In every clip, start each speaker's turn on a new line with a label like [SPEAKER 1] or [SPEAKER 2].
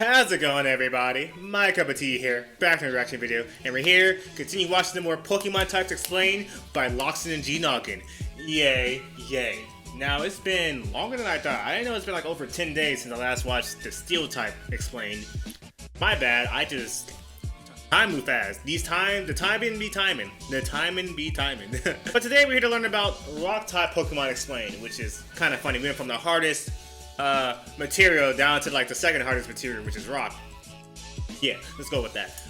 [SPEAKER 1] How's it going, everybody? My cup of tea here, back in a reaction video, and we're here, continue watching the more Pokemon types explained by Lockstin and Gnoggin. Yay, yay. Now, it's been longer than I thought. I didn't know it's been like over 10 days since I last watched the Steel type explained. My bad, time move fast. The timing be timing. But today we're here to learn about Rock type Pokemon explained, which is kind of funny. We went from the hardest material down to like the second hardest material, which is rock. Yeah, let's go with that.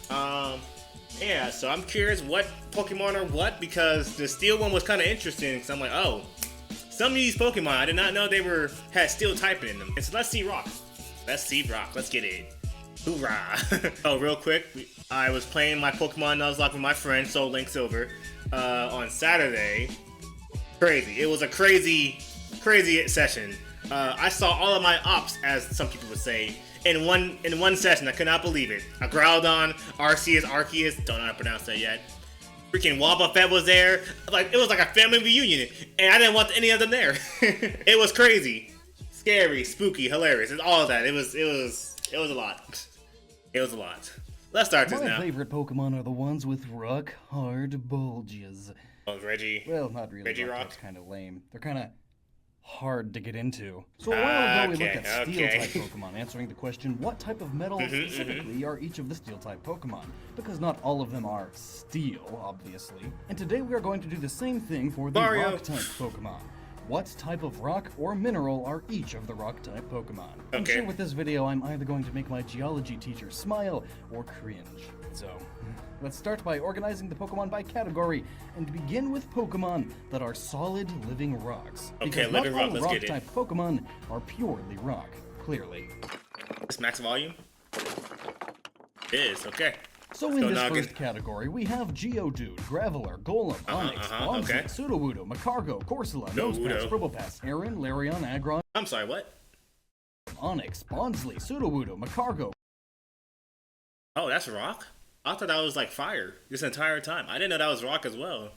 [SPEAKER 1] Yeah, so I'm curious what Pokemon are what, because the steel one was kind of interesting, because I'm like, oh, some of these Pokemon, I did not know they had steel typing in them. And so let's see rock. Let's get it. Hoorah. Oh, real quick, I was playing my Pokemon Nuzlocke with my friend, Soul Link Silver, on Saturday. Crazy. It was a crazy session. I saw all of my ops, as some people would say, in one session. I could not believe it. A Groudon, Arceus, don't know how to pronounce that yet. Freaking Wobbuffet was there. Like, it was like a family reunion, and I didn't want any of them there. It was crazy, scary, spooky, hilarious. It's all of that. It was a lot. It was a lot. Let's start this now.
[SPEAKER 2] My favorite Pokemon are the ones with rock-hard bulges.
[SPEAKER 1] Oh, Reggie.
[SPEAKER 2] Well, not really.
[SPEAKER 1] Reggie Rock?
[SPEAKER 2] That's kind of lame. They're kind of hard to get into. So a while ago we looked at Steel-type Pokemon, answering the question, what type of metal specifically are each of the Steel-type Pokemon? Because not all of them are steel, obviously. And today we are going to do the same thing for the Rock-type Pokemon. What type of rock or mineral are each of the rock-type Pokemon? I'm sure with this video I'm either going to make my geology teacher smile or cringe. So, let's start by organizing the Pokemon by category and begin with Pokemon that are solid living rocks. Because not all rock-type Pokemon are purely rock, clearly.
[SPEAKER 1] This max volume? It is, okay.
[SPEAKER 2] So in this first category, we have Geodude, Graveler, Golem, Onix, Bonzi, Sudowoodo, Macargo, Corsola, Nosepass, Probopass, Aron, Larion, Aggron.
[SPEAKER 1] I'm sorry, what?
[SPEAKER 2] Onix, Bonsly, Sudowoodo, Macargo.
[SPEAKER 1] Oh, that's rock? I thought that was like fire this entire time. I didn't know that was rock as well.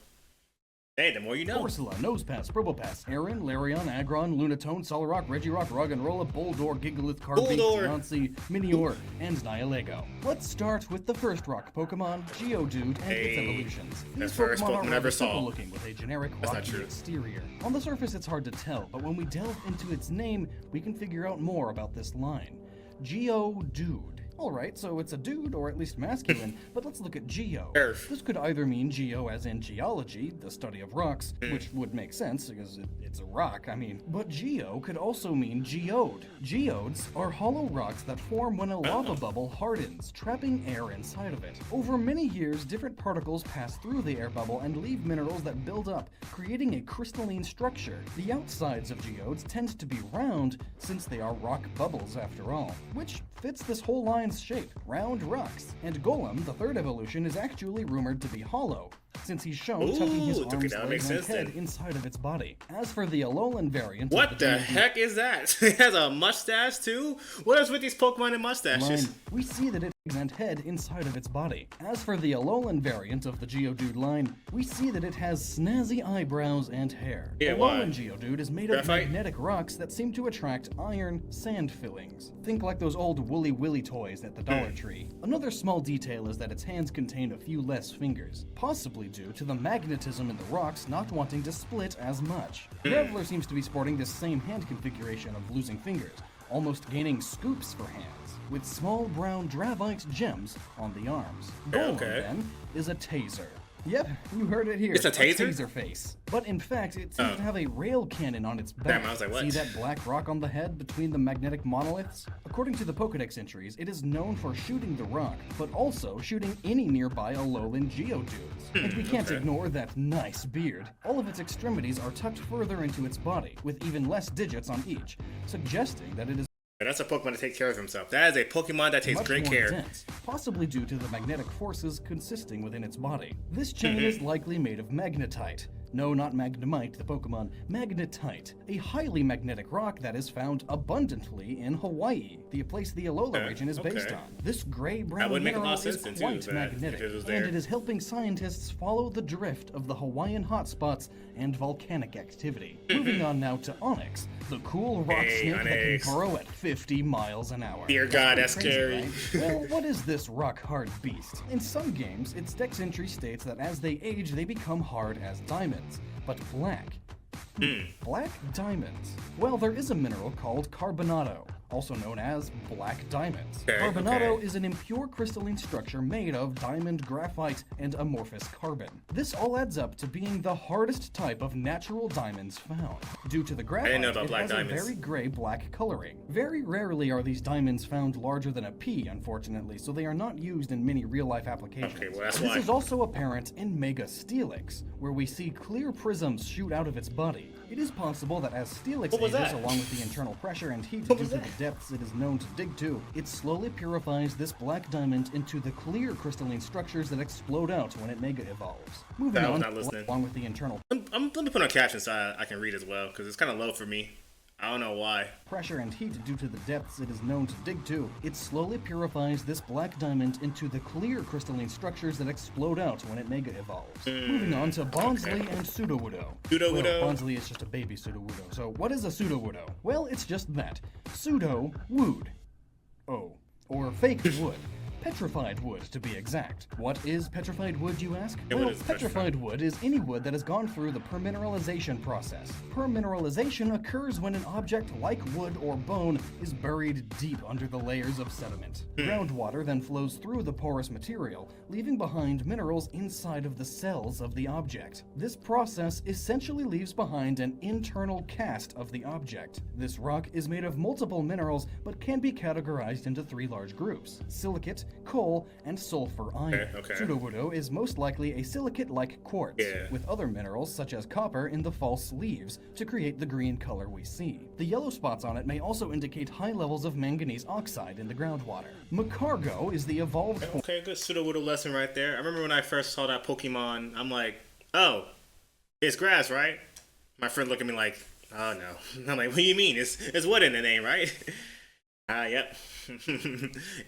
[SPEAKER 1] Hey, the more you know.
[SPEAKER 2] Corsola, Nosepass, Probopass, Aron, Larion, Aggron, Lunatone, Solrock, Regirock, Roggenrola, Boldore, Gigalith, Carbink, Deontay, Minior, and Nihilego. Let's start with the first rock Pokemon, Geodude, and its evolutions. These Pokemon are rather simple looking with a generic rocky exterior. On the surface it's hard to tell, but when we delve into its name, we can figure out more about this line. Geodude. Alright, so it's a dude, or at least masculine, but let's look at Geo. This could either mean Geo as in geology, the study of rocks, which would make sense because it's a rock, but Geo could also mean geode. Geodes are hollow rocks that form when a lava bubble hardens, trapping air inside of it. Over many years, different particles pass through the air bubble and leave minerals that build up, creating a crystalline structure. The outsides of geodes tend to be round, since they are rock bubbles after all, which fits this whole line's shape, round rocks. And Golem, the third evolution, is actually rumored to be hollow, since he's shown tucking his arms, legs, and head inside of its body. As for the Alolan variant...
[SPEAKER 1] What the heck is that? It has a mustache too? What is with these Pokemon and mustaches?
[SPEAKER 2] We see that it has and head inside of its body. As for the Alolan variant of the Geodude line, we see that it has snazzy eyebrows and hair. Alolan Geodude is made of magnetic rocks that seem to attract iron sand fillings. Think like those old Woolly Willy toys at the Dollar Tree. Another small detail is that its hands contain a few less fingers, possibly due to the magnetism in the rocks not wanting to split as much. Graveler seems to be sporting this same hand configuration of losing fingers, almost gaining scoops for hands, with small brown dravite gems on the arms. Golem, then, is a taser. Yep, you heard it here.
[SPEAKER 1] It's a taser?
[SPEAKER 2] A taser face. But in fact, it seems to have a rail cannon on its back.
[SPEAKER 1] Damn, I was like, what?
[SPEAKER 2] See that black rock on the head between the magnetic monoliths? According to the Pokedex entries, it is known for shooting the rock, but also shooting any nearby Alolan Geodudes. And we can't ignore that nice beard. All of its extremities are tucked further into its body, with even less digits on each, suggesting that it is
[SPEAKER 1] that's a Pokemon to take care of himself. That is a Pokemon that takes great care.
[SPEAKER 2] Dense, possibly due to the magnetic forces consisting within its body. This chain is likely made of magnetite. No, not Magnemite, the Pokemon Magnetite, a highly magnetic rock that is found abundantly in Hawaii, the place the Alola region is based on. This gray-brown mineral is quite magnetic, and it is helping scientists follow the drift of the Hawaiian hotspots and volcanic activity. Moving on now to Onyx, the cool rock snake that can burrow at 50 miles an hour.
[SPEAKER 1] Dear God, that's scary.
[SPEAKER 2] Right? Well, what is this rock-hard beast? In some games, its dex entry states that as they age, they become hard as diamonds, but black. Black diamonds? Well, there is a mineral called carbonado, also known as black diamonds. Carbonado is an impure crystalline structure made of diamond, graphite, and amorphous carbon. This all adds up to being the hardest type of natural diamonds found. Due to the graphite, it has a very gray-black coloring. Very rarely are these diamonds found larger than a pea, unfortunately, so they are not used in many real-life applications. This is also apparent in Mega Steelix, where we see clear prisms shoot out of its body. It is possible that as Steelix ages, along with the internal pressure and heat due to the depths it is known to dig to, it slowly purifies this black diamond into the clear crystalline structures that explode out when it mega evolves. Moving on, along with the internal...
[SPEAKER 1] Let me put on captions so I can read as well, because it's kind of low for me. I don't know why.
[SPEAKER 2] Pressure and heat due to the depths it is known to dig to, it slowly purifies this black diamond into the clear crystalline structures that explode out when it mega evolves. Moving on to Bonsly and Sudowoodo. Well, Bonsly is just a baby Sudowoodo. So what is a Sudowoodo? Well, it's just that. Pseudo-wood. Oh, or fake wood. Petrified wood, to be exact. What is petrified wood, you ask? Well, petrified wood is any wood that has gone through the permineralization process. Permineralization occurs when an object like wood or bone is buried deep under the layers of sediment. Groundwater then flows through the porous material, leaving behind minerals inside of the cells of the object. This process essentially leaves behind an internal cast of the object. This rock is made of multiple minerals, but can be categorized into 3 large groups: silicate, coal, and sulfur iron. Sudowoodo is most likely a silicate-like quartz, with other minerals such as copper in the false leaves to create the green color we see. The yellow spots on it may also indicate high levels of manganese oxide in the groundwater. Macargo is the evolved...
[SPEAKER 1] Okay, good Sudowoodo lesson right there. I remember when I first saw that Pokemon, I'm like, oh, it's grass, right? My friend looked at me like, oh no. I'm like, what do you mean? It's wood in the name, right? Yep.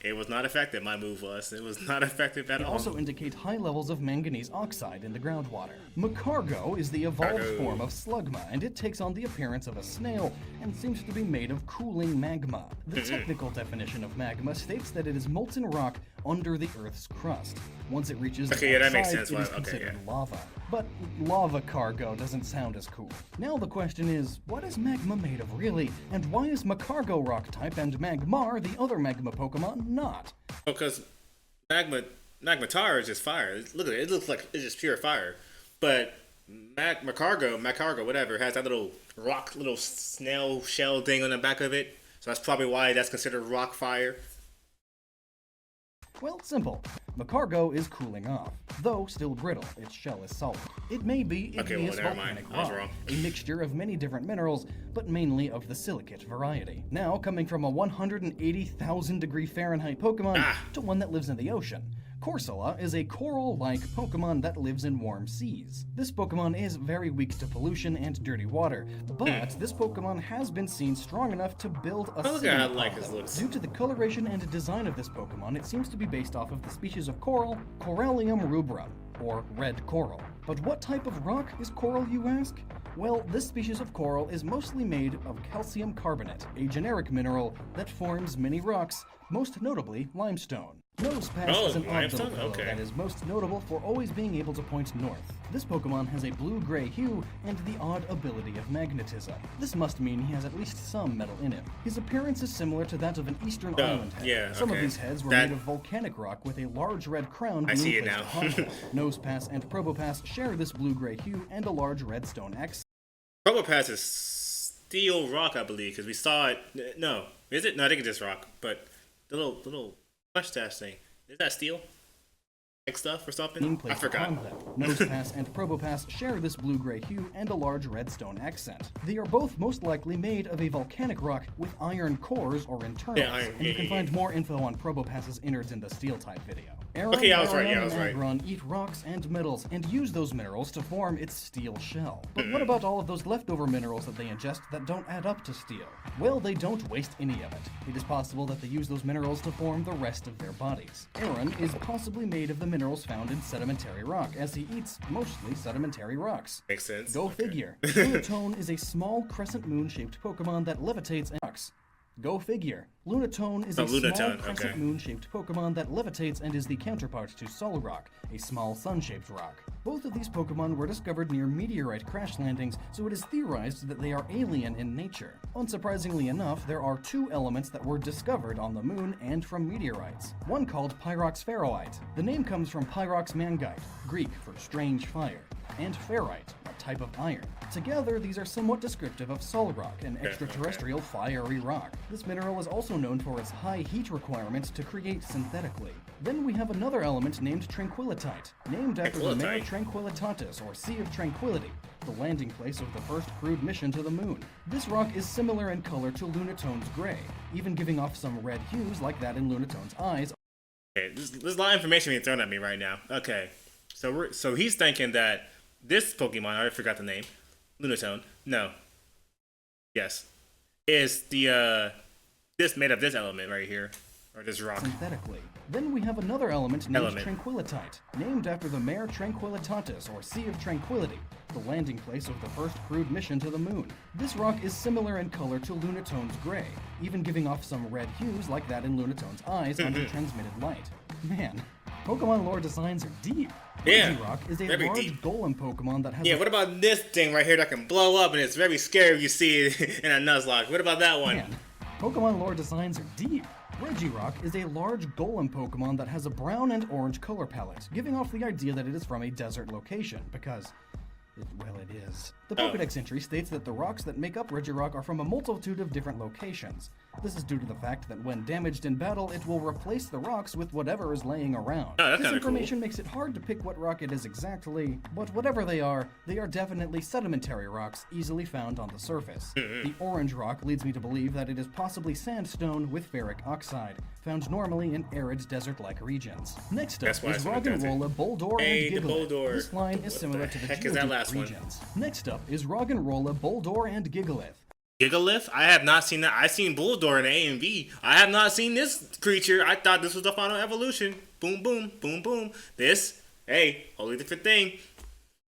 [SPEAKER 1] It was not effective, my move was. It was not effective at all.
[SPEAKER 2] They also indicate high levels of manganese oxide in the groundwater. Macargo is the evolved form of slugma, and it takes on the appearance of a snail and seems to be made of cooling magma. The technical definition of magma states that it is molten rock under the Earth's crust. Once it reaches the outside, it is considered lava. But lava cargo doesn't sound as cool. Now the question is, what is magma made of really? And why is Macargo rock type and Magmar, the other magma Pokemon, not?
[SPEAKER 1] Because Magmar is just fire. Look at it. It looks like it's just pure fire. But Macargo, whatever, has that little rock, little snail shell thing on the back of it. So that's probably why that's considered rock fire.
[SPEAKER 2] Well, simple. Macargo is cooling off, though still brittle. Its shell is solid. It may be igneous volcanic rock, a mixture of many different minerals, but mainly of the silicate variety. Now, coming from a 180,000 degree Fahrenheit Pokemon to one that lives in the ocean. Corsola is a coral-like Pokemon that lives in warm seas. This Pokemon is very weak to pollution and dirty water, but this Pokemon has been seen strong enough to build a city. Due to the coloration and design of this Pokemon, it seems to be based off of the species of coral, Corallium rubrum, or red coral. But what type of rock is coral, you ask? Well, this species of coral is mostly made of calcium carbonate, a generic mineral that forms many rocks, most notably limestone. Nosepass is an odd little fellow that is most notable for always being able to point north. This Pokemon has a blue-gray hue and the odd ability of magnetism. This must mean he has at least some metal in him. His appearance is similar to that of an eastern island head. Some of these heads were made of volcanic rock with a large red crown being placed upon them. Nosepass and Probopass share this blue-gray hue and a large red stone X.
[SPEAKER 1] Probopass is steel rock, I believe, because we saw it. No, is it? No, I think it's just rock. But the little mustache thing, is that steel? Like stuff or something? I forgot.
[SPEAKER 2] Nosepass and Probopass share this blue-gray hue and a large redstone accent. They are both most likely made of a volcanic rock with iron cores or internals, and you can find more info on Probopass's innards in the Steel-type video. Aaron,
[SPEAKER 1] Okay, I was right.
[SPEAKER 2] Larion,
[SPEAKER 1] Yeah, I was
[SPEAKER 2] and
[SPEAKER 1] right.
[SPEAKER 2] Agron eat rocks and metals and use those minerals to form its steel shell. But what about all of those leftover minerals that they ingest that don't add up to steel? Well, they don't waste any of it. It is possible that they use those minerals to form the rest of their bodies. Aaron is possibly made of the minerals found in sedimentary rock, as he eats mostly sedimentary rocks.
[SPEAKER 1] Makes sense.
[SPEAKER 2] Go figure. Lunatone is a small crescent moon-shaped Pokemon that levitates and rocks. Go figure. Lunatone is a small crescent moon-shaped Pokemon that levitates and is the counterpart to Solrock, a small sun-shaped rock. Both of these Pokemon were discovered near meteorite crash landings, so it is theorized that they are alien in nature. Unsurprisingly enough, there are two elements that were discovered on the moon and from meteorites. One called Pyrox ferroite. The name comes from Pyrox mangite, Greek for strange fire, and ferrite, a type of iron. Together, these are somewhat descriptive of Solrock, an extraterrestrial fiery rock. This mineral is also known for its high heat requirements to create synthetically. Then we have another element named Tranquilitite, named after the Mare Tranquillitatis, or Sea of Tranquility, the landing place of the first crewed mission to the moon. This rock is similar in color to Lunatone's gray, even giving off some red hues like that in Lunatone's eyes.
[SPEAKER 1] Okay, there's a lot of information being thrown at me right now. Okay, so he's thinking that this Pokemon, I already forgot the name, Lunatone, no, yes, is the, this made of this element right here, or this rock.
[SPEAKER 2] Synthetically. Then we have another element named Tranquilitite, named after the Mare Tranquillitatis, or Sea of Tranquility, the landing place of the first crewed mission to the moon. This rock is similar in color to Lunatone's gray, even giving off some red hues like that in Lunatone's eyes under transmitted light. Man, Pokemon lore designs are deep.
[SPEAKER 1] Yeah,
[SPEAKER 2] Regirock is a large golem Pokemon that has
[SPEAKER 1] what about this thing right here that can blow up and it's very scary if you see it in a Nuzlocke? What about that one?
[SPEAKER 2] Man, Pokemon lore designs are deep. Regirock is a large golem Pokemon that has a brown and orange color palette, giving off the idea that it is from a desert location, because, well, it is. The Pokedex entry states that the rocks that make up Regirock are from a multitude of different locations. This is due to the fact that when damaged in battle, it will replace the rocks with whatever is laying around. This information makes it hard to pick what rock it is exactly, but whatever they are definitely sedimentary rocks easily found on the surface. The orange rock leads me to believe that it is possibly sandstone with ferric oxide, found normally in arid desert-like regions. Next up is Roggenrola, Boldore, and Gigalith. This line is similar to the Geodude regions. Next up is Roggenrola, Boldore, and Gigalith.
[SPEAKER 1] Gigalith? I have not seen that. I've seen Bulldor in A and B. I have not seen this creature. I thought this was the final evolution. Boom, boom, boom, boom. This, hey, wholly different thing.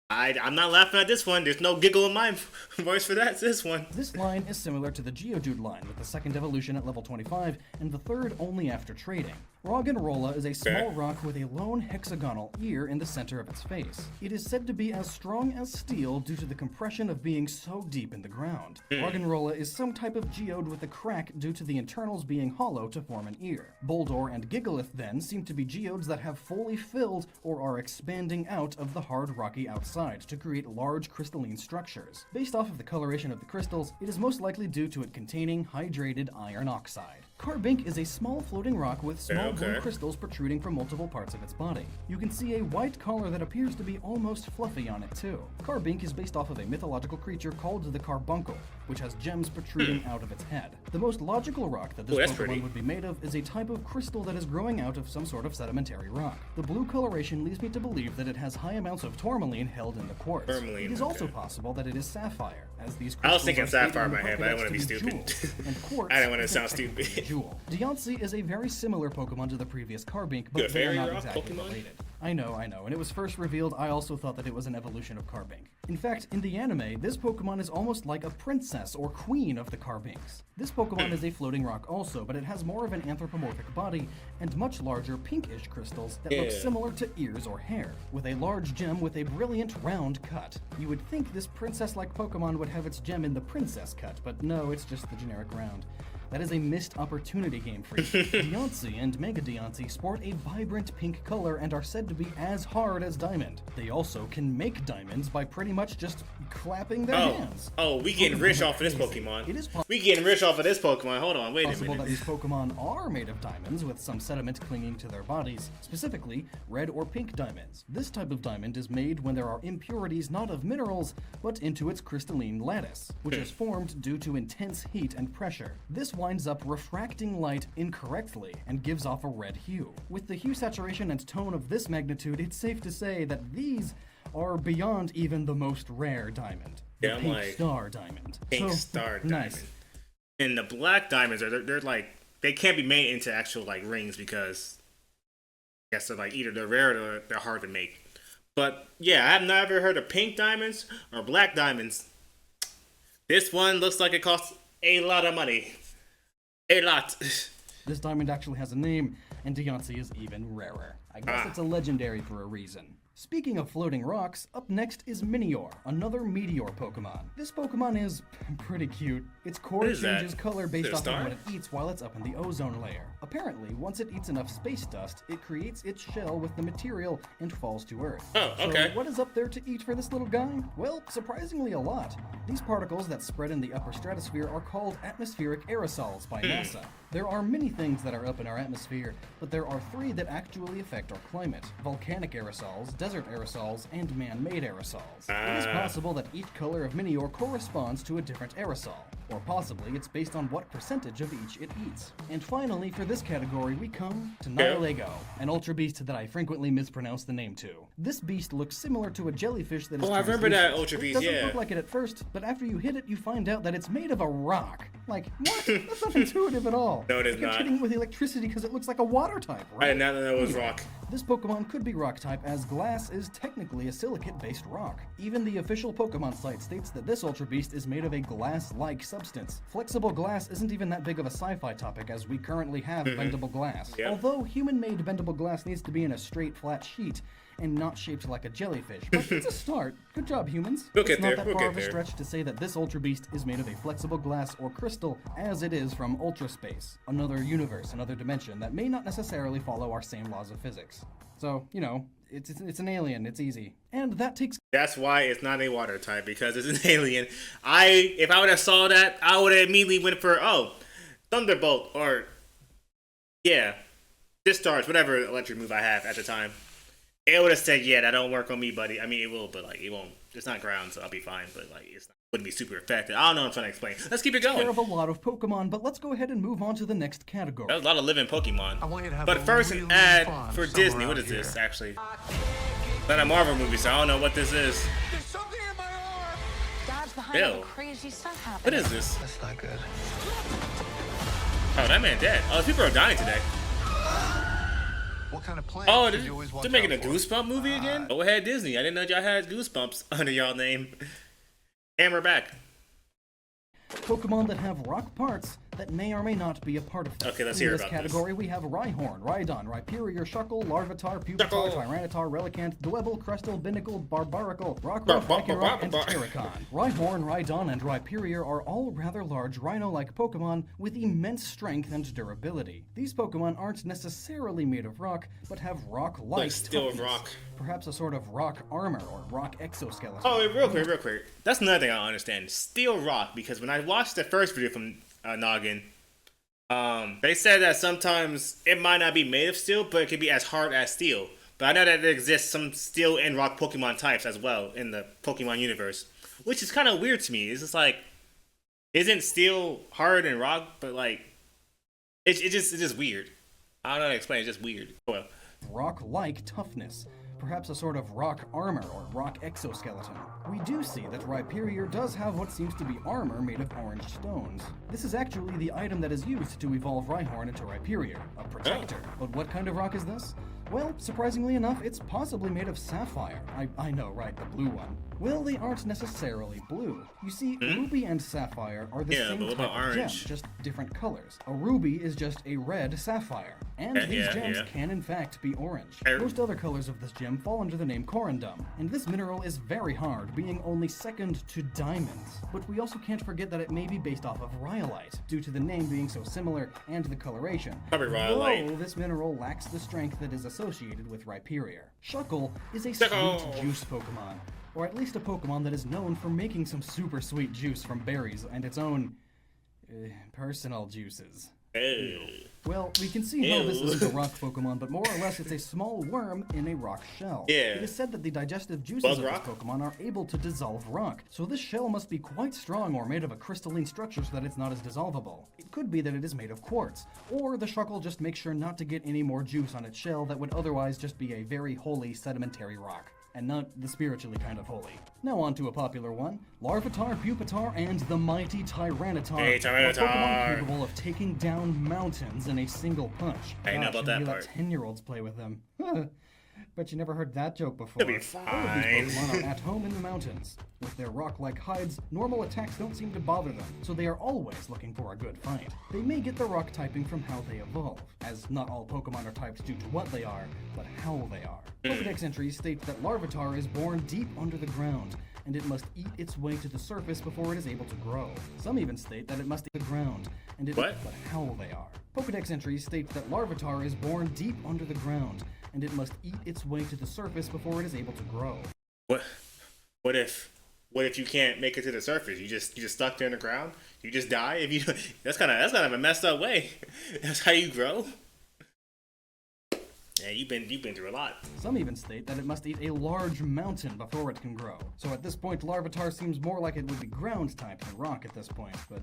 [SPEAKER 1] I'm not laughing at this one. There's no giggle in my voice for that. It's this one.
[SPEAKER 2] This line is similar to the Geodude line, with the second evolution at level 25, and the third only after trading. Roggenrola is a small rock with a lone hexagonal ear in the center of its face. It is said to be as strong as steel due to the compression of being so deep in the ground. Roggenrola is some type of geode with a crack due to the internals being hollow to form an ear. Boldore and Gigalith then seem to be geodes that have fully filled or are expanding out of the hard rocky outside to create large crystalline structures. Based off of the coloration of the crystals, it is most likely due to it containing hydrated iron oxide. Carbink is a small floating rock with small blue crystals protruding from multiple parts of its body. You can see a white collar that appears to be almost fluffy on it too. Carbink is based off of a mythological creature called the Carbuncle, which has gems protruding out of its head. The most logical rock that this Pokemon would be made of is a type of crystal that is growing out of some sort of sedimentary rock. The blue coloration leads me to believe that it has high amounts of tourmaline held in the quartz. It is also possible that it is sapphire, as these crystals
[SPEAKER 1] I was thinking sapphire in my head, but I didn't want to be stupid.
[SPEAKER 2] And quartz
[SPEAKER 1] I didn't want to sound stupid.
[SPEAKER 2] Jewel. Deontay is a very similar Pokemon to the previous Carbink, but they are not exactly related. I know. When it was first revealed, I also thought that it was an evolution of Carbink. In fact, in the anime, this Pokemon is almost like a princess or queen of the Carbinks. This Pokemon is a floating rock also, but it has more of an anthropomorphic body and much larger pinkish crystals that look similar to ears or hair, with a large gem with a brilliant round cut. You would think this princess-like Pokemon would have its gem in the princess cut, but no, it's just the generic round. That is a missed opportunity game for you. Deontay and Mega Deontay sport a vibrant pink color and are said to be as hard as diamond. They also can make diamonds by pretty much just clapping their hands.
[SPEAKER 1] Oh, we getting rich off of this Pokemon. We getting rich off of this Pokemon. Hold on, wait a minute.
[SPEAKER 2] Possible that these Pokemon are made of diamonds with some sediment clinging to their bodies, specifically red or pink diamonds. This type of diamond is made when there are impurities not of minerals, but into its crystalline lattice, which is formed due to intense heat and pressure. This winds up refracting light incorrectly and gives off a red hue. With the hue saturation and tone of this magnitude, it's safe to say that these are beyond even the most rare diamond. The
[SPEAKER 1] Yeah, I'm
[SPEAKER 2] pink
[SPEAKER 1] like,
[SPEAKER 2] star diamond.
[SPEAKER 1] Pink
[SPEAKER 2] So,
[SPEAKER 1] star diamond.
[SPEAKER 2] nice.
[SPEAKER 1] And the black diamonds they're like, they can't be made into actual like rings because I guess they're like either they're rare or they're hard to make. But yeah, I've never heard of pink diamonds or black diamonds. This one looks like it costs a lot of money. A lot.
[SPEAKER 2] This diamond actually has a name, and Deoncy is even rarer. I guess it's a legendary for a reason. Speaking of floating rocks, up next is Minior, another meteor Pokemon. This Pokemon is pretty cute. Its core changes color based off of what it eats while it's up in the ozone layer. Apparently, once it eats enough space dust, it creates its shell with the material and falls to Earth.
[SPEAKER 1] Oh, okay.
[SPEAKER 2] So what is up there to eat for this little guy? Well, surprisingly a lot. These particles that spread in the upper stratosphere are called atmospheric aerosols by NASA. There are many things that are up in our atmosphere, but there are 3 that actually affect our climate: volcanic aerosols, desert aerosols, and man-made aerosols. It is possible that each color of Minior corresponds to a different aerosol, or possibly it's based on what percentage of each it eats. And finally, for this category, we come to Nihilego, an ultra beast that I frequently mispronounce the name to. This beast looks similar to a jellyfish that is
[SPEAKER 1] I remember that ultra beast,
[SPEAKER 2] It doesn't look like it at first, but after you hit it, you find out that it's made of a rock. Like, what? That's not intuitive at all.
[SPEAKER 1] No, it is
[SPEAKER 2] You're
[SPEAKER 1] not.
[SPEAKER 2] hitting it with electricity because it looks like a water type, right?
[SPEAKER 1] I did not know it was rock.
[SPEAKER 2] This Pokemon could be rock type, as glass is technically a silicate-based rock. Even the official Pokemon site states that this Ultra Beast is made of a glass-like substance. Flexible glass isn't even that big of a sci-fi topic, as we currently have bendable glass.
[SPEAKER 1] Yep.
[SPEAKER 2] Although human-made bendable glass needs to be in a straight, flat sheet, and not shaped like a jellyfish. But it's a start. Good job, humans.
[SPEAKER 1] We'll get
[SPEAKER 2] It's not
[SPEAKER 1] there,
[SPEAKER 2] that
[SPEAKER 1] we'll
[SPEAKER 2] far
[SPEAKER 1] get
[SPEAKER 2] of a
[SPEAKER 1] there.
[SPEAKER 2] stretch to say that this Ultra Beast is made of a flexible glass or crystal, as it is from Ultra Space, another universe, another dimension that may not necessarily follow our same laws of physics. So, you know, it's an alien. It's easy. And that takes
[SPEAKER 1] That's why it's not a water type, because it's an alien. If I would have saw that, I would have immediately went for Thunderbolt or Discharge, whatever electric move I have at the time. It would have said, yeah, that don't work on me, buddy. I mean, it will, but like it won't. It's not ground, so I'll be fine. But like, wouldn't be super effective. I don't know what I'm trying to explain. Let's keep it
[SPEAKER 2] care
[SPEAKER 1] going.
[SPEAKER 2] of a lot of Pokemon, but let's go ahead and move on to the next category.
[SPEAKER 1] That was a lot of living Pokemon.
[SPEAKER 3] I want you to have
[SPEAKER 1] But
[SPEAKER 3] a
[SPEAKER 1] first,
[SPEAKER 3] really
[SPEAKER 1] an ad
[SPEAKER 3] fun
[SPEAKER 1] for
[SPEAKER 3] summer
[SPEAKER 1] Disney. What
[SPEAKER 3] out
[SPEAKER 1] is this,
[SPEAKER 3] here.
[SPEAKER 1] actually? Not a Marvel movie, so I don't know what this is.
[SPEAKER 3] There's something in my arm!
[SPEAKER 4] Dad's behind all the crazy stuff happening.
[SPEAKER 1] What is this?
[SPEAKER 3] That's not good.
[SPEAKER 1] Oh, that man dead. Oh, people are dying today.
[SPEAKER 3] What kind of plants
[SPEAKER 1] Oh,
[SPEAKER 3] should you always watch
[SPEAKER 1] they're making a
[SPEAKER 3] out for?
[SPEAKER 1] Goosebump movie again? Go ahead, Disney. I didn't know y'all had Goosebumps under y'all name. And we're back.
[SPEAKER 2] Pokemon that have rock parts that may or may not be a part of them.
[SPEAKER 1] Okay, let's
[SPEAKER 2] In
[SPEAKER 1] hear
[SPEAKER 2] this
[SPEAKER 1] about
[SPEAKER 2] category, we have Rhyhorn, Rhydon, Rhyperior, Shuckle, Larvitar, Pupitar,
[SPEAKER 1] Shuckle.
[SPEAKER 2] Tyranitar, Relicanth, Dwebble, Crustle, Binacle, Barbaracle, Rockruff, Vycorock, and Terracon. Rhyhorn, Rhydon, and Rhyperior are all rather large rhino-like Pokemon with immense strength and durability. These Pokemon aren't necessarily made of rock, but have rock-like
[SPEAKER 1] Like steel
[SPEAKER 2] toughness.
[SPEAKER 1] rock.
[SPEAKER 2] Perhaps a sort of rock armor or rock exoskeleton.
[SPEAKER 1] Oh, wait, real quick. That's another thing I don't understand. Steel rock, because when I watched the first video from Gnoggin, they said that sometimes it might not be made of steel, but it can be as hard as steel. But I know that there exists some steel and rock Pokemon types as well in the Pokemon universe, which is kind of weird to me. It's just like, isn't steel hard and rock, but like, it's just weird. I don't know how to explain. It's just weird. Well,
[SPEAKER 2] Rock-like toughness, perhaps a sort of rock armor or rock exoskeleton. We do see that Rhyperior does have what seems to be armor made of orange stones. This is actually the item that is used to evolve Rhyhorn into Rhyperior, a protector. But what kind of rock is this? Well, surprisingly enough, it's possibly made of sapphire. I know, right, the blue one. Well, they aren't necessarily blue. You see, ruby and sapphire are the
[SPEAKER 1] Yeah,
[SPEAKER 2] same
[SPEAKER 1] but what
[SPEAKER 2] type
[SPEAKER 1] about
[SPEAKER 2] of gem,
[SPEAKER 1] orange?
[SPEAKER 2] just different colors. A ruby is just a red sapphire. And these gems can in fact be orange. Most other colors of this gem fall under the name corundum, and this mineral is very hard, being only second to diamonds. But we also can't forget that it may be based off of rhyolite, due to the name being so similar and the coloration.
[SPEAKER 1] Probably rhyolite.
[SPEAKER 2] Though this mineral lacks the strength that is associated with Rhyperior. Shuckle is a
[SPEAKER 1] Shuckle.
[SPEAKER 2] sweet juice Pokemon, or at least a Pokemon that is known for making some super sweet juice from berries and its own personal juices.
[SPEAKER 1] Ew.
[SPEAKER 2] Well, we can see how this isn't a rock Pokemon, but more or less it's a small worm in a rock shell.
[SPEAKER 1] Yeah.
[SPEAKER 2] It is said that the digestive juices
[SPEAKER 1] Bug
[SPEAKER 2] of
[SPEAKER 1] rock?
[SPEAKER 2] this Pokemon are able to dissolve rock, so this shell must be quite strong or made of a crystalline structure so that it's not as dissolvable. It could be that it is made of quartz, or the Shuckle just makes sure not to get any more juice on its shell that would otherwise just be a very holy sedimentary rock. And not the spiritually kind of holy. Now on to a popular one. Larvitar, Pupitar, and the mighty Tyranitar.
[SPEAKER 1] Hey, Tyranitar.
[SPEAKER 2] A Pokemon capable of taking down mountains in a single punch.
[SPEAKER 1] I know about that
[SPEAKER 2] you
[SPEAKER 1] part.
[SPEAKER 2] let 10-year-olds play with them. Bet you never heard that joke before.
[SPEAKER 1] You'll be
[SPEAKER 2] Both of
[SPEAKER 1] fine.
[SPEAKER 2] these Pokemon are at home in the mountains. With their rock-like hides, normal attacks don't seem to bother them, so they are always looking for a good fight. They may get the rock typing from how they evolve, as not all Pokemon are typed due to what they are, but how they are. Pokedex entries state that Larvitar is born deep under the ground, and it must eat its way to the surface before it is able to grow. Some even state that it must eat the ground, and it
[SPEAKER 1] What?
[SPEAKER 2] but how they are. Pokedex entries state that Larvitar is born deep under the ground, and it must eat its way to the surface before it is able to grow.
[SPEAKER 1] What if you can't make it to the surface? You just stuck there in the ground? You just die? If you that's kind of a messed up way. That's how you grow? Yeah, you've been through a lot.
[SPEAKER 2] Some even state that it must eat a large mountain before it can grow. So at this point, Larvitar seems more like it would be ground type than rock at this point, but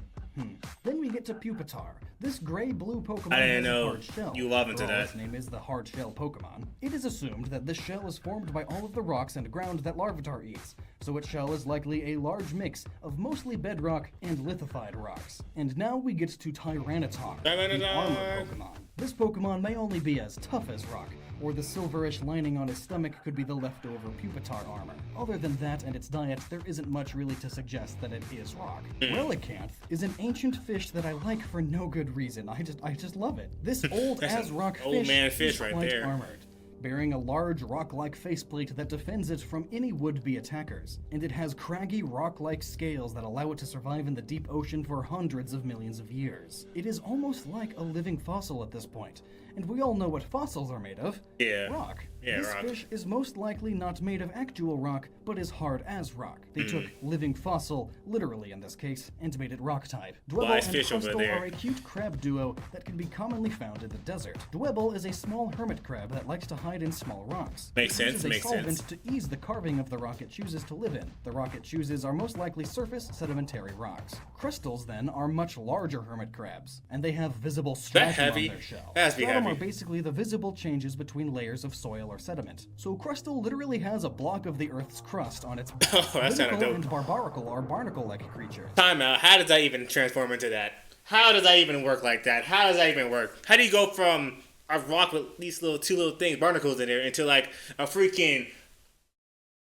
[SPEAKER 2] Then we get to Pupitar. This gray-blue Pokemon
[SPEAKER 1] I didn't
[SPEAKER 2] has
[SPEAKER 1] know
[SPEAKER 2] a hard shell.
[SPEAKER 1] you love into
[SPEAKER 2] After all,
[SPEAKER 1] that.
[SPEAKER 2] Its name is the hard shell Pokemon. It is assumed that this shell is formed by all of the rocks and ground that Larvitar eats, so its shell is likely a large mix of mostly bedrock and lithified rocks. And now we get to Tyranitar, the armor Pokemon. This Pokemon may only be as tough as rock, or the silverish lining on his stomach could be the leftover Pupitar armor. Other than that and its diet, there isn't much really to suggest that it is rock. Relicanth is an ancient fish that I like for no good reason. I just love it. This old as rock
[SPEAKER 1] old man fish
[SPEAKER 2] is
[SPEAKER 1] right
[SPEAKER 2] quite
[SPEAKER 1] there.
[SPEAKER 2] armored, bearing a large rock-like faceplate that defends it from any would-be attackers. And it has craggy rock-like scales that allow it to survive in the deep ocean for hundreds of millions of years. It is almost like a living fossil at this point. And we all know what fossils are made of.
[SPEAKER 1] Yeah.
[SPEAKER 2] Rock.
[SPEAKER 1] Yeah,
[SPEAKER 2] This
[SPEAKER 1] rock.
[SPEAKER 2] fish is most likely not made of actual rock, but is hard as rock. They took living fossil, literally in this case, and made it rock type. Dwebble
[SPEAKER 1] Wise
[SPEAKER 2] and
[SPEAKER 1] fish over
[SPEAKER 2] Crustle
[SPEAKER 1] there.
[SPEAKER 2] are a cute crab duo that can be commonly found in the desert. Dwebble is a small hermit crab that likes to hide in small rocks.
[SPEAKER 1] Makes
[SPEAKER 2] It
[SPEAKER 1] sense,
[SPEAKER 2] uses a
[SPEAKER 1] makes
[SPEAKER 2] solvent
[SPEAKER 1] sense.
[SPEAKER 2] to ease the carving of the rock it chooses to live in. The rock it chooses are most likely surface sedimentary rocks. Crystals, then, are much larger hermit crabs, and they have visible stratum
[SPEAKER 1] heavy?
[SPEAKER 2] on their shell.
[SPEAKER 1] That has to be
[SPEAKER 2] Stratum
[SPEAKER 1] heavy.
[SPEAKER 2] are basically the visible changes between layers of soil or sediment. So Crustle literally has a block of the Earth's crust on its back.
[SPEAKER 1] Oh, that's kinda
[SPEAKER 2] Binicle
[SPEAKER 1] dope.
[SPEAKER 2] and Barbaracle are barnacle-like creatures.
[SPEAKER 1] Time out. How does that even transform into that? How does that even work like that? How does that even work? How do you go from a rock with these two little things, barnacles in there, into like a freaking,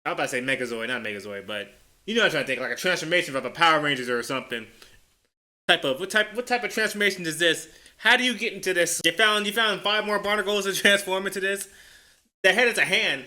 [SPEAKER 1] I was about to say Megazord, not Megazord, but you know what I'm trying to think, like a transformation of a Power Rangers or something. What type of transformation is this? How do you get into this? You found 5 more barnacles to transform into this? The head is a hand.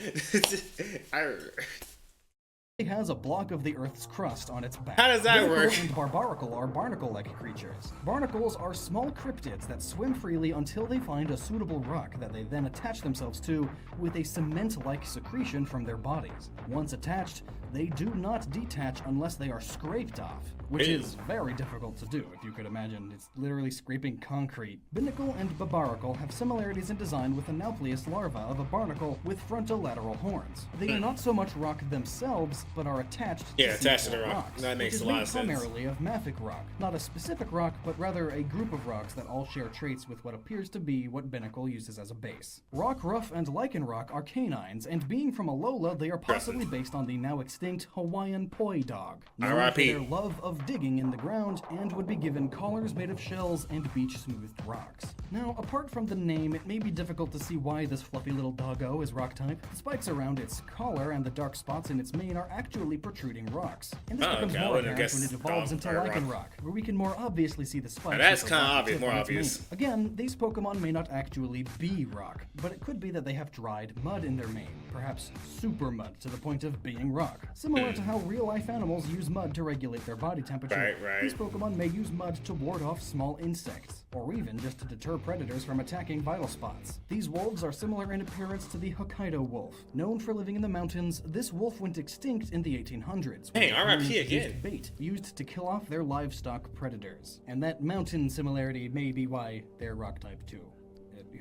[SPEAKER 2] It has a block of the Earth's crust on its back.
[SPEAKER 1] How does that
[SPEAKER 2] Binicle
[SPEAKER 1] work?
[SPEAKER 2] and Barbaracle are barnacle-like creatures. Barnacles are small cryptids that swim freely until they find a suitable rock that they then attach themselves to with a cement-like secretion from their bodies. Once attached, they do not detach unless they are scraped off, which
[SPEAKER 1] Ew.
[SPEAKER 2] is very difficult to do, if you could imagine. It's literally scraping concrete. Binicle and Barbaracle have similarities in design with the Nauplius larva of a barnacle with frontolateral horns. They are not so much rock themselves, but are attached
[SPEAKER 1] Yeah, attached to the
[SPEAKER 2] seafloor
[SPEAKER 1] rock.
[SPEAKER 2] rocks,
[SPEAKER 1] That makes
[SPEAKER 2] which is
[SPEAKER 1] a lot
[SPEAKER 2] made
[SPEAKER 1] of sense.
[SPEAKER 2] primarily of mafic rock. Not a specific rock, but rather a group of rocks that all share traits with what appears to be what Binicle uses as a base. Rock Ruff and Lichen Rock are canines, and being from Alola, they are possibly based on the now extinct Hawaiian poi dog, known for
[SPEAKER 1] R.I.P..
[SPEAKER 2] their love of digging in the ground, and would be given collars made of shells and beach-smoothed rocks. Now, apart from the name, it may be difficult to see why this fluffy little doggo is rock type. The spikes around its collar and the dark spots in its mane are actually protruding rocks. And this
[SPEAKER 1] Oh,
[SPEAKER 2] becomes
[SPEAKER 1] okay, I
[SPEAKER 2] more
[SPEAKER 1] wouldn't
[SPEAKER 2] apparent
[SPEAKER 1] have
[SPEAKER 2] when it
[SPEAKER 1] guessed
[SPEAKER 2] evolves
[SPEAKER 1] dog
[SPEAKER 2] into
[SPEAKER 1] or
[SPEAKER 2] Lichen
[SPEAKER 1] rock.
[SPEAKER 2] Rock, where we can more obviously see the spikes.
[SPEAKER 1] Now that's
[SPEAKER 2] with the
[SPEAKER 1] kinda
[SPEAKER 2] rocky
[SPEAKER 1] obvious,
[SPEAKER 2] tip
[SPEAKER 1] more
[SPEAKER 2] on its
[SPEAKER 1] obvious.
[SPEAKER 2] mane. Again, these Pokemon may not actually be rock, but it could be that they have dried mud in their mane, perhaps super mud to the point of being rock. Similar to how real-life animals use mud to regulate their body temperature,
[SPEAKER 1] Right.
[SPEAKER 2] these Pokemon may use mud to ward off small insects, or even just to deter predators from attacking vital spots. These wolves are similar in appearance to the Hokkaido wolf. Known for living in the mountains, this wolf went extinct in the 1800s.
[SPEAKER 1] Hey,
[SPEAKER 2] when
[SPEAKER 1] RIP
[SPEAKER 2] humans
[SPEAKER 1] again.
[SPEAKER 2] used bait used to kill off their livestock predators. And that mountain similarity may be why they're rock type too.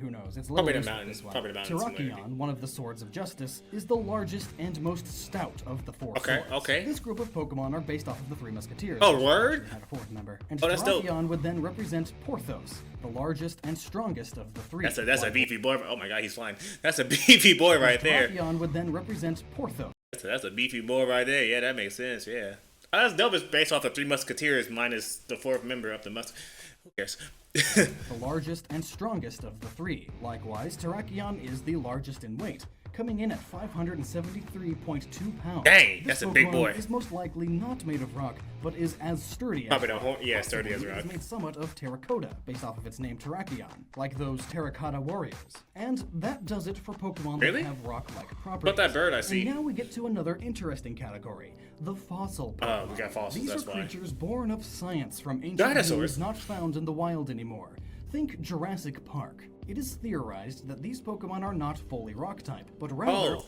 [SPEAKER 2] Who knows? It's a little
[SPEAKER 1] Probably the
[SPEAKER 2] loose with
[SPEAKER 1] mountains.
[SPEAKER 2] this one.
[SPEAKER 1] Probably the mountains similarity.
[SPEAKER 2] Terrakion, one of the Swords of Justice, is the largest and most stout of the four
[SPEAKER 1] Okay,
[SPEAKER 2] swords.
[SPEAKER 1] okay.
[SPEAKER 2] This group of Pokemon are based off of the Three Musketeers.
[SPEAKER 1] Oh,
[SPEAKER 2] which
[SPEAKER 1] word?
[SPEAKER 2] had a fourth member. And
[SPEAKER 1] Oh, that's dope.
[SPEAKER 2] Terrakion would then represent Porthos, the largest and strongest of the three.
[SPEAKER 1] That's a beefy boy. Oh my god, he's flying. That's a beefy boy right there.
[SPEAKER 2] Terrakion would then represent Porthos.
[SPEAKER 1] That's a beefy boy right there. Yeah, that makes sense. Yeah. That's dope. It's based off the Three Musketeers minus the fourth member of the Who cares?
[SPEAKER 2] The largest and strongest of the three. Likewise, Terrakion is the largest in weight, coming in at 573.2 pounds.
[SPEAKER 1] Dang,
[SPEAKER 2] This
[SPEAKER 1] that's a big
[SPEAKER 2] Pokemon
[SPEAKER 1] boy.
[SPEAKER 2] is most likely not made of rock, but is as sturdy as
[SPEAKER 1] Probably the
[SPEAKER 2] rock.
[SPEAKER 1] whole- yeah, sturdy as
[SPEAKER 2] Possibly
[SPEAKER 1] rock.
[SPEAKER 2] It is made somewhat of terracotta, based off of its name Terrakion, like those terracotta warriors. And that does it for Pokemon
[SPEAKER 1] Really?
[SPEAKER 2] that have rock-like properties.
[SPEAKER 1] What about that bird I see?
[SPEAKER 2] And now we get to another interesting category, the fossil Pokemon.
[SPEAKER 1] Oh, we got fossils,
[SPEAKER 2] These
[SPEAKER 1] that's
[SPEAKER 2] are
[SPEAKER 1] why.
[SPEAKER 2] creatures born of science from ancient
[SPEAKER 1] Dinosaurs?
[SPEAKER 2] beings not found in the wild anymore. Think Jurassic Park. It is theorized that these Pokemon are not fully rock type, but rather
[SPEAKER 1] Oh.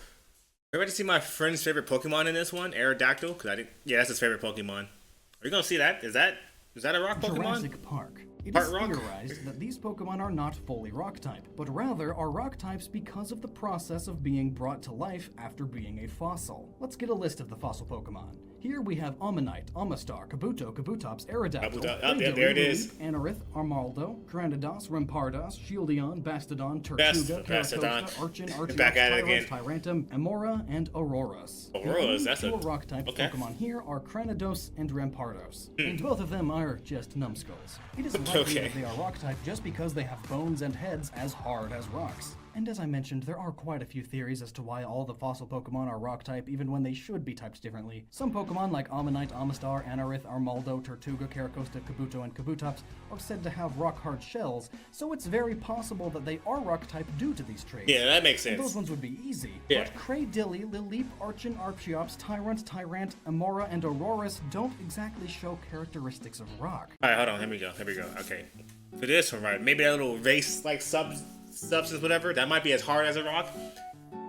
[SPEAKER 1] We're about to see my friend's favorite Pokemon in this one, Aerodactyl. Cause I didn't. Yeah, that's his favorite Pokemon. Are you gonna see that? Is that a rock Pokemon?
[SPEAKER 2] Jurassic Park. It
[SPEAKER 1] Part
[SPEAKER 2] is
[SPEAKER 1] rock?
[SPEAKER 2] theorized that these Pokemon are not fully rock type, but rather are rock types because of the process of being brought to life after being a fossil. Let's get a list of the fossil Pokemon. Here we have Ammonite, Amistar, Kabuto, Kabutops, Aerodactyl,
[SPEAKER 1] Oh, yeah, there it is.
[SPEAKER 2] Anorith, Armaldo, Granados, Rampardos, Shieldon, Bastodon,
[SPEAKER 1] Bastodon.
[SPEAKER 2] Tortuga, Caracosta, Archon, Archeops,
[SPEAKER 1] Back at it
[SPEAKER 2] Tyrant,
[SPEAKER 1] again.
[SPEAKER 2] Tyrantum, Amora, and Aurorus. The
[SPEAKER 1] Aurorus,
[SPEAKER 2] only
[SPEAKER 1] that's a-
[SPEAKER 2] pure rock type
[SPEAKER 1] okay.
[SPEAKER 2] Pokemon here are Granados and Rampardos,
[SPEAKER 1] Hmm.
[SPEAKER 2] and both of them are just numbskulls. It is likely
[SPEAKER 1] Okay.
[SPEAKER 2] that they are rock type just because they have bones and heads as hard as rocks. And as I mentioned, there are quite a few theories as to why all the fossil Pokemon are rock type even when they should be typed differently. Some Pokemon like Ammonite, Amistar, Anorith, Armaldo, Tortuga, Caracosta, Kabuto, and Kabutops are said to have rock-hard shells, so it's very possible that they are rock type due to these traits.
[SPEAKER 1] Yeah, that makes
[SPEAKER 2] And those
[SPEAKER 1] sense.
[SPEAKER 2] ones would be easy.
[SPEAKER 1] Yeah.
[SPEAKER 2] But Cradilly, Lileep, Archon, Archeops, Tyrant, Amora, and Aurorus don't exactly show characteristics of rock.
[SPEAKER 1] All right, hold on. Here we go. Okay. For this one, right? Maybe that little race like substance, whatever. That might be as hard as a rock.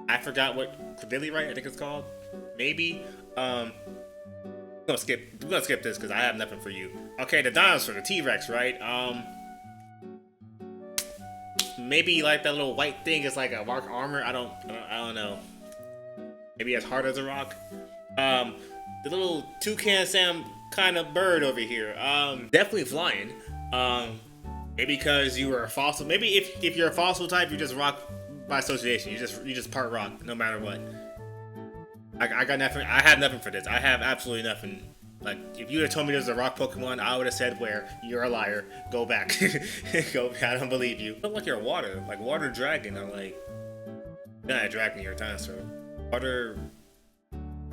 [SPEAKER 1] I forgot what Credilli, right? I think it's called. Maybe. We're gonna skip this because I have nothing for you. Okay, the dinosaur, the T-Rex, right? Maybe like that little white thing is like a rock armor. I don't know. Maybe as hard as a rock. The little toucan Sam kind of bird over here. Definitely flying. Maybe because you were a fossil. Maybe if you're a fossil type, you just rock by association. You just part rock no matter what. I got nothing. I have nothing for this. I have absolutely nothing. Like if you had told me there's a rock Pokemon, I would have said, "Where? You're a liar. Go back. Go. I don't believe you." Look like you're water, like water dragon. I'm like, you're not a dragon. You're a dinosaur. Water.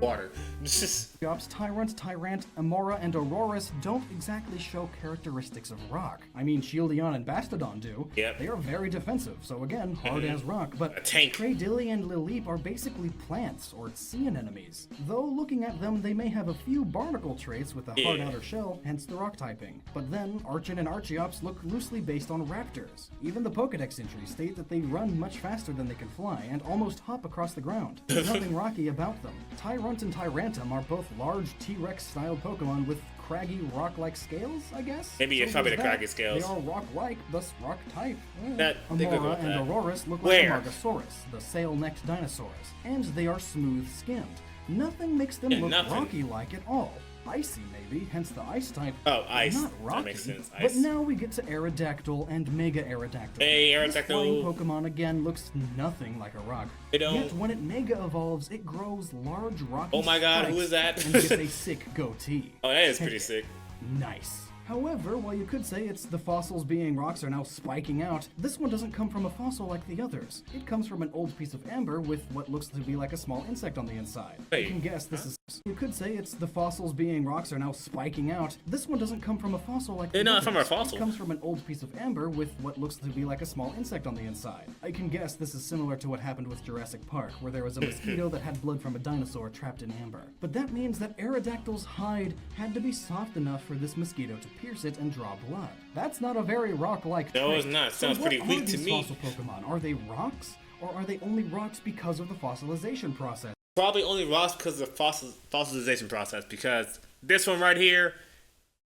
[SPEAKER 2] Archeops, Tyrant, Amora, and Aurorus don't exactly show characteristics of rock. I mean, Shieldon and Bastodon do.
[SPEAKER 1] Yep.
[SPEAKER 2] They are very defensive, so again, hard as rock. But
[SPEAKER 1] A tank.
[SPEAKER 2] Cradilly and Lileep are basically plants or sea anemones. Though looking at them, they may have a few barnacle traits with a hard
[SPEAKER 1] Yeah.
[SPEAKER 2] outer shell, hence the rock typing. But then, Archon and Archeops look loosely based on raptors. Even the Pokedex entries state that they run much faster than they can fly and almost hop across the ground. There's nothing rocky about them. Tyrant and Tyrantum are both large T-Rex styled Pokemon with craggy rock-like scales, I guess?
[SPEAKER 1] Maybe it's probably
[SPEAKER 2] there's
[SPEAKER 1] the
[SPEAKER 2] that.
[SPEAKER 1] craggy scales.
[SPEAKER 2] They are rock-like, thus rock type.
[SPEAKER 1] That- they could go
[SPEAKER 2] Amora
[SPEAKER 1] with
[SPEAKER 2] and
[SPEAKER 1] that.
[SPEAKER 2] Aurorus look
[SPEAKER 1] Where?
[SPEAKER 2] like Margosaurus, the sail-necked dinosaurs, and they are smooth-skinned. Nothing makes them
[SPEAKER 1] Yeah,
[SPEAKER 2] look
[SPEAKER 1] nothing.
[SPEAKER 2] rocky-like at all. Icy, maybe, hence the ice type.
[SPEAKER 1] Oh, ice.
[SPEAKER 2] Not
[SPEAKER 1] That
[SPEAKER 2] rocky.
[SPEAKER 1] makes sense.
[SPEAKER 2] But
[SPEAKER 1] Ice.
[SPEAKER 2] now we get to Aerodactyl and Mega Aerodactyl.
[SPEAKER 1] Hey,
[SPEAKER 2] This
[SPEAKER 1] Aerodactyl.
[SPEAKER 2] flying Pokemon again looks nothing like a rock.
[SPEAKER 1] They don't-
[SPEAKER 2] Yet when it Mega evolves, it grows large rocky
[SPEAKER 1] Oh my God, who
[SPEAKER 2] spikes
[SPEAKER 1] is that?
[SPEAKER 2] and gets a sick goatee.
[SPEAKER 1] Oh, that is
[SPEAKER 2] Check
[SPEAKER 1] pretty
[SPEAKER 2] it.
[SPEAKER 1] sick.
[SPEAKER 2] Nice. However, while you could say it's the fossils being rocks are now spiking out, this one doesn't come from a fossil like the others. It comes from an old piece of amber with what looks to be like a small insect on the inside.
[SPEAKER 1] Wait.
[SPEAKER 2] You can guess this is... You could say it's the fossils being rocks are now spiking out. This one doesn't come from a fossil like the
[SPEAKER 1] They're not
[SPEAKER 2] others.
[SPEAKER 1] from a fossil.
[SPEAKER 2] It comes from an old piece of amber with what looks to be like a small insect on the inside. I can guess this is similar to what happened with Jurassic Park, where there was a mosquito that had blood from a dinosaur trapped in amber. But that means that Aerodactyl's hide had to be soft enough for this mosquito to pierce it and draw blood. That's not a very rock-like trait.
[SPEAKER 1] No, it's not. It sounds
[SPEAKER 2] so
[SPEAKER 1] pretty
[SPEAKER 2] what
[SPEAKER 1] weak
[SPEAKER 2] are
[SPEAKER 1] to
[SPEAKER 2] these
[SPEAKER 1] me.
[SPEAKER 2] fossil Pokemon? Are they rocks? Or are they only rocks because of the fossilization process?
[SPEAKER 1] Probably only rocks because of the fossilization process, because this one right here,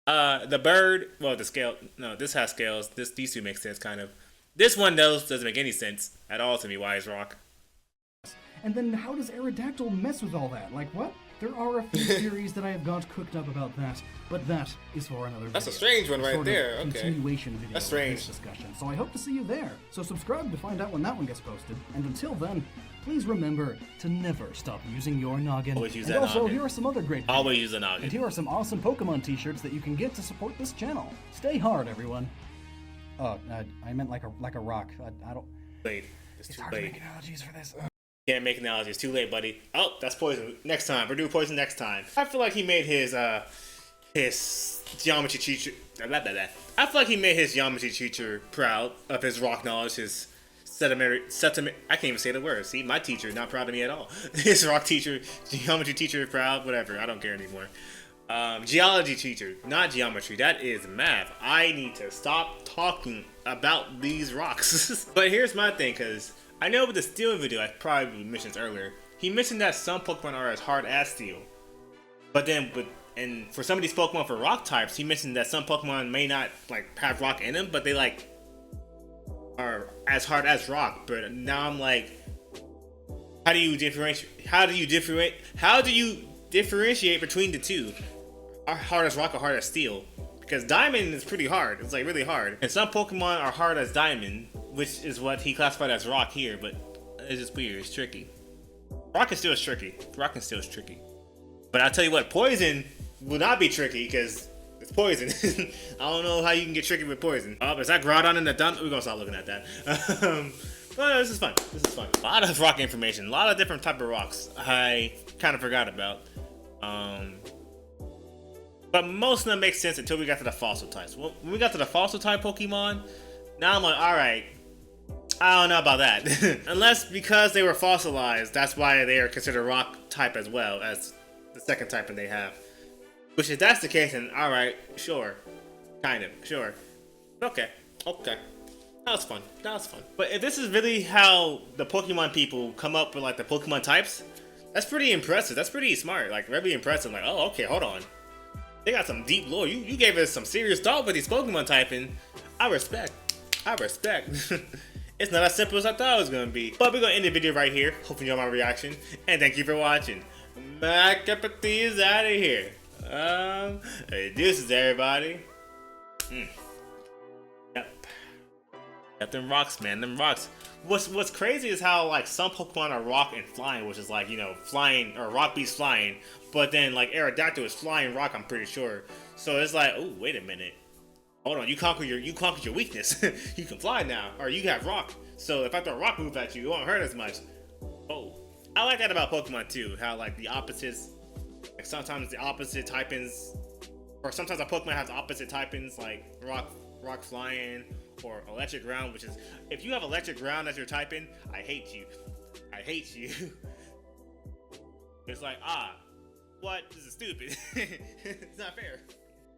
[SPEAKER 1] the bird, well, the scale, no, this has scales. These two make sense, kind of. This one, though, doesn't make any sense at all to me why it's rock.
[SPEAKER 2] And then how does Aerodactyl mess with all that? Like, what? There are a few theories that I have got cooked up about that, but that is for another video.
[SPEAKER 1] That's a strange one right
[SPEAKER 2] Sort of
[SPEAKER 1] there, okay.
[SPEAKER 2] Continuation video
[SPEAKER 1] That's
[SPEAKER 2] of
[SPEAKER 1] strange.
[SPEAKER 2] this discussion. So I hope to see you there. So subscribe to find out when that one gets posted. And until then, please remember to never stop using your noggin.
[SPEAKER 1] Always use
[SPEAKER 2] and
[SPEAKER 1] that
[SPEAKER 2] also,
[SPEAKER 1] noggin.
[SPEAKER 2] here are some other great videos.
[SPEAKER 1] Always use a noggin.
[SPEAKER 2] And here are some awesome Pokemon t-shirts that you can get to support this channel. Stay hard, everyone. Oh, I meant like a rock. I don't...
[SPEAKER 1] Late. It's
[SPEAKER 2] It's
[SPEAKER 1] too
[SPEAKER 2] hard to
[SPEAKER 1] late.
[SPEAKER 2] make analogies for this.
[SPEAKER 1] Can't make analogies. It's too late, buddy. Oh, that's poison. Next time. We're doing poison next time. I feel like he made his geometry teacher. I feel like he made his geometry teacher proud of his rock knowledge. His sedimentary. I can't even say the word. See, my teacher not proud of me at all. His rock teacher, geometry teacher proud. Whatever. I don't care anymore. Geology teacher, not geometry. That is math. I need to stop talking about these rocks. But here's my thing, because I know with the steel video, I probably mentioned this earlier, he mentioned that some Pokemon are as hard as steel. But then, and for some of these Pokemon for rock types, he mentioned that some Pokemon may not like have rock in them, but they like are as hard as rock. But now I'm like, how do you differentiate? How do you differentiate between the two? Are hard as rock or hard as steel? Because diamond is pretty hard. It's like really hard. And some Pokemon are hard as diamond, which is what he classified as rock here, but it's just weird. It's tricky. Rock is still tricky. Rock is still tricky. But I'll tell you what, poison will not be tricky because it's poison. I don't know how you can get tricky with poison. Oh, is that Groudon in the dump? We're gonna stop looking at that. But this is fun. This is fun. A lot of rock information. A lot of different type of rocks I kind of forgot about. But most of them make sense until we got to the fossil types. Well, when we got to the fossil type Pokemon, now I'm like, alright, I don't know about that. Unless because they were fossilized, that's why they are considered rock type as well as the second typing they have. Which if that's the case, then alright, sure. Kind of, sure. Okay. That was fun. But if this is really how the Pokemon people come up with like the Pokemon types, that's pretty impressive. That's pretty smart. Like, really impressive. Like, oh, okay, hold on. They got some deep lore. You gave us some serious thought with these Pokemon typing. I respect. It's not as simple as I thought it was going to be. But we're going to end the video right here. Hope you enjoyed my reaction. And thank you for watching. MyCupOfTea is out of here. Deuces, everybody. Yep, them rocks, man. Them rocks. What's crazy is how like some Pokemon are rock and flying, which is like, you know, flying or rock beast flying, but then like Aerodactyl is flying rock, I'm pretty sure. So it's like, oh, wait a minute. Hold on, you conquered your weakness. You can fly now, or you have rock. So if I throw a rock move at you, it won't hurt as much. Oh, I like that about Pokemon too. How like the opposites, like sometimes the opposite typings, or sometimes a Pokemon has opposite typings, like rock flying or electric ground. Which is, if you have electric ground as your typing, I hate you. It's like, what? This is stupid. It's not fair.